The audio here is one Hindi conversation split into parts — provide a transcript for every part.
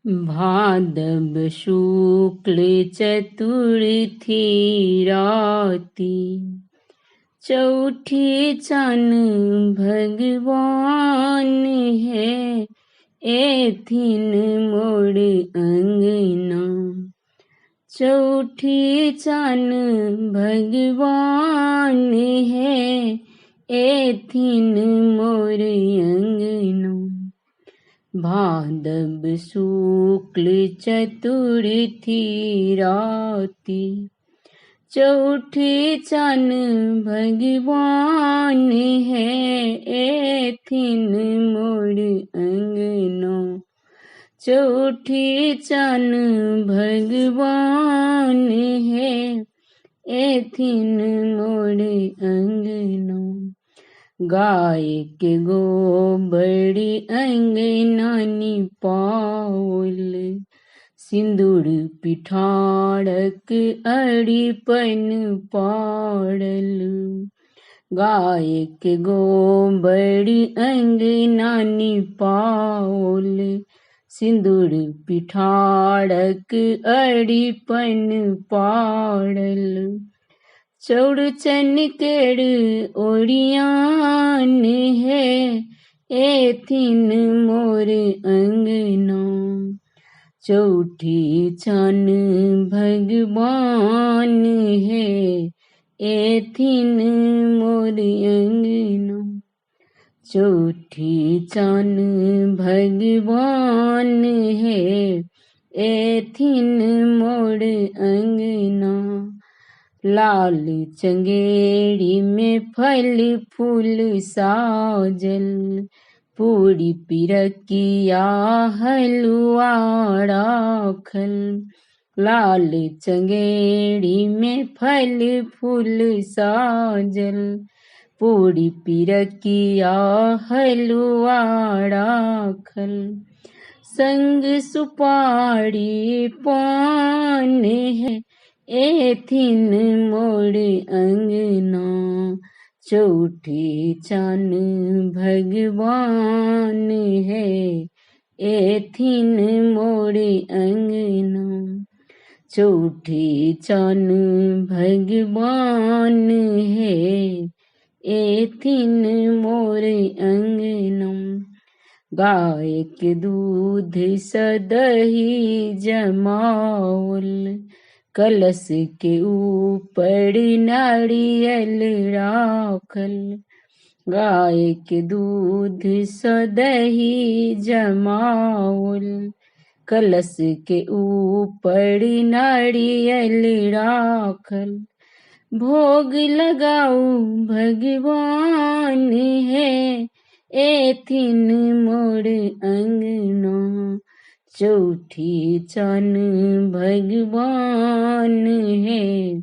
भादव शुक्ल चतुर्थी राती, चौठी चान भगवान है, एथिन मोड़ अंगना। चौठी चान भगवान है, एथिन मोर अंगना। भादव शुक्ल चतुर्थी राती, चौठी चान भगवान है, एथिन मोर अंगना। चौठी चान भगवान है, एथिन मोर अंगना। गाय के गोबर अंगना निपाउल, सिंदूर पिठारक अड़िपन पाड़ल। गाय के गोबर अंगना निपाउल, सिंदूर पिठारक अड़िपन पाड़ल। चौड़चन केड़ ओरियान है, एथिन मोर अंगना। चौठी चान भगवान है, एथिन मोर अंगना। चौठी चान भगवान है, एथिन मोर अंगना। लाल चंगेड़ी में फल फूल साजल, पूरी पिरकिया हलवा राखल। लाल चंगेड़ी में फल फूल साजल, पूरी पिरकिया हलवा राखल। संग सुपारी पान है, एथिन मोर अंगना। चौठी चान भगवान है, एथिन मोर अंगना। चौठी चान भगवान है, एथिन मोर अंगना। गाय के दूध सदही जमावल, कलश के ऊपर नारियल राखल। गाय के दूध सदही जमावल, कलश के ऊपर नारियल राखल। भोग लगाऊ भगवान है, एथिन मोर अंगना। चौठी चान भगवान है,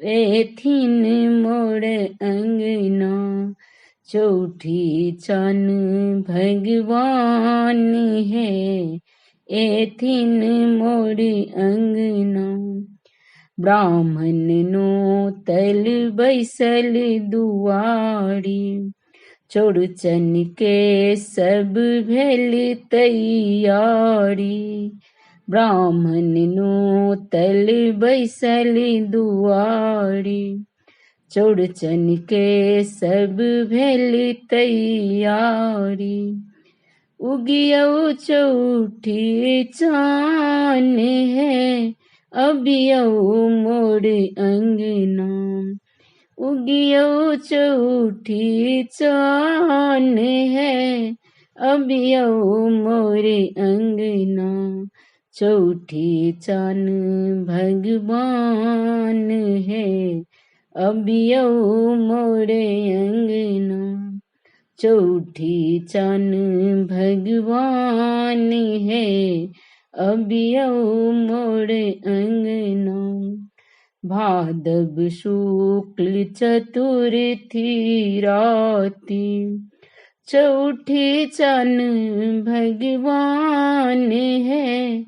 एथिन मोर अंगना। चौठी चान भगवान है, एथिन मोर अंगना। ब्राह्मण नो तल बैसल दुआरी, चौड़चन के सब भेल तैयारी। ब्राह्मण नो तल बैसल दुआरी, चौड़चन के सब भेल तैयारी। उगियौ चौठी चान है, अबियौ मोर अंगना। उगियौ चौठी चान है, अबियौ मोर अंगना। चौठी चान भगवान है, अबियौ मोर अंगना। चौठी चान भगवान है, अबियौ मोर अंगना। भादव शुक्ल चतुर्थी राती, चौठी चान भगवान है,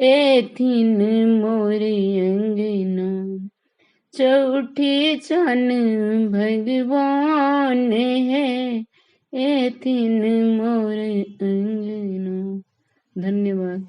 एथिन मोर अंगना। चौठी चान भगवान है, एथिन मोर अंगना। धन्यवाद।